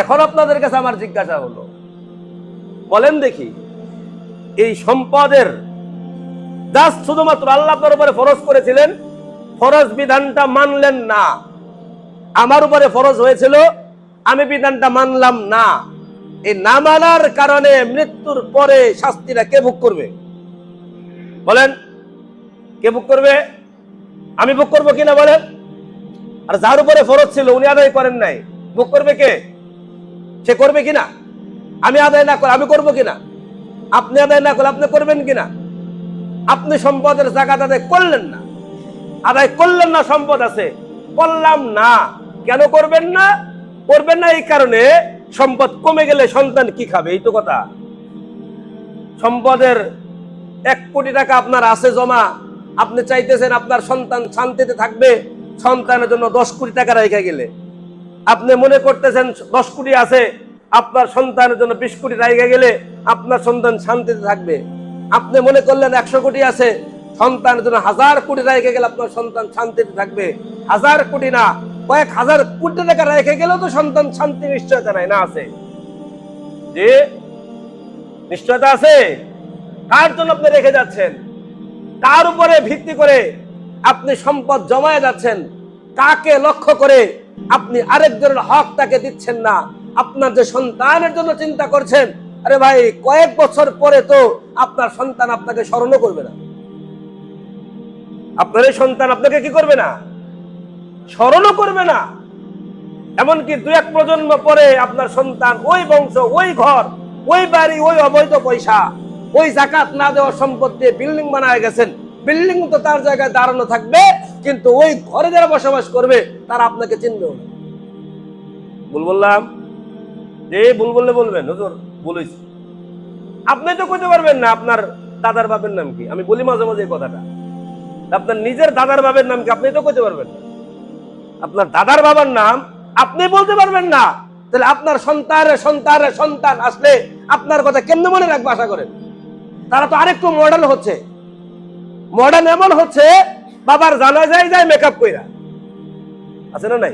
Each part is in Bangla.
এখন আপনাদের কাছে আমার জিজ্ঞাসা হলো, বলেন দেখি, এই সম্পদের জাস্ট শুধুমাত্র আল্লাহ আপনার উপরে ফরজ করেছিলেন, ফরজ বিধানটা মানলেন না, আমার উপরে ফরজ হয়েছিল, আমি বিধানটা মানলাম না, এই না মানার কারণে মৃত্যুর পরে শাস্তিটা কে ভোগ করবে? বলেন, কে ভোগ করবে? আমি ভোগ করবো কিনা বলেন? আর যার উপরে ফরজ ছিল উনি আদায় করেন নাই, ভোগ করবে কে? সে করবে কিনা? আমি আদায় না করে আমি করবো কিনা? আপনি আদায় না করলে আপনি করবেন কিনা? আপনি সম্পদের জাকাত আদায় করলেন না, আদায় করলেন না, সম্পদ আছে, করলাম না। কেন করবেন না? করবেন না এই কারণে, সম্পদ কমে গেলে সন্তান কি খাবে? এই তো কথা। সম্পদের 1 কোটি টাকা আপনার আছে জমা, আপনি চাইতেছেন আপনার সন্তান শান্তিতে থাকবে, সন্তানের জন্য 10 কোটি টাকা রেখে গেলে আপনি মনে করতেছেন 10 কোটি আছে, আপনার সন্তানের জন্য 20 কোটি রেখে গেলে আপনার সন্তান শান্তিতে থাকবে। আপনি মনে করলেন 100 কোটি আছে, সন্তানের জন্য 1000 কোটি রেখে গেলে আপনার সন্তান শান্তিতে থাকবে। 1000 কোটি না, কয়েক হাজার কোটি টাকা রেখে গেলেও তো সন্তান শান্তি নিশ্চয়তা নাই, না আছে? যে নিশ্চয়তা আছে? কার জন্য আপনি রেখে যাচ্ছেন? কার উপরে ভিত্তি করে আপনি সম্পদ জমায়ে যাচ্ছেন? কাকে লক্ষ্য করে আপনি আরেকজনের হক তাকে দিচ্ছেন না? আপনার যে সন্তানের জন্য চিন্তা করছেন, আরে ভাই কয়েক বছর পরে তো আপনার সন্তান আপনাকে স্মরণ করবে না। আপনার এই সন্তান আপনাকে কি করবে না? স্মরণ করবে না। এমনকি 2-1 প্রজন্ম পরে আপনার সন্তান ওই বংশ, ওই ঘর, ওই বাড়ি, ওই অবৈধ পয়সা, ওই জাকাত না দেওয়ার সম্পদ দিয়ে বিল্ডিং বানায় গেছেন, বিল্ডিং তো তার জায়গায় দাঁড়ানো থাকবে, কিন্তু ওই ঘরে যারা বসবাস করবে তারা আপনাকে চিনবেও না। ভুল বললাম? যে ভুল বললে বলবেন হুজুর বলেছি। আপনি তো কইতে পারবেন না আপনার দাদার বাপের নাম কি। আমি বলি মাঝে মাঝে এই কথাটা, আপনার নিজের দাদার বাবার নাম কি আপনি তো কইতে পারবেন না। আপনার দাদার বাবার নাম আপনি বলতে পারবেন না, তাহলে আপনার সন্তান আসলে আপনার কথা কেমনে মনে রাখবে আশা করেন? তারা তো আরেকটু মডার্ন হচ্ছে। মডার্ন এমন হচ্ছে, বাবার জানাজায় যায় মেকআপ কইরা, আছে না নাই?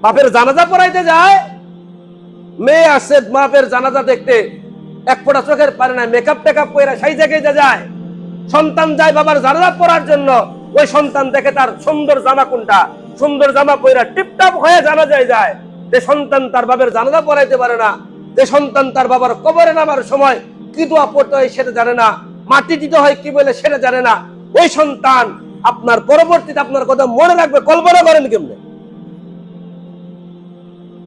বাপের জানাজা পড়াইতে যায়, মেয়ে আসছে বাপের জানাজা দেখতে, 1 ফোঁটা চোখের পারে না, মেকআপ টেকআপ কইরা সেই জায়গায় যায়। সন্তান যায় বাবার জানাজা পড়ার জন্য, ওই সন্তান দেখে তার সুন্দর জামা কোনটা, সুন্দর জামা পয়রা টিপটাপ হয়ে জানাজায় যায়। যে সন্তান তার বাবার জানাজা পড়াইতে পারে না, যে সন্তান তার বাবার কবরে নামার সময় কি দোয়া পড়তে হয় সেটা জানে না, মাটি দিতে হয় কি বলে সেটা জানে না, ওই সন্তান আপনার পরবর্তীতে আপনার কথা মনে রাখবে, কল্পনা করেন কেমনে?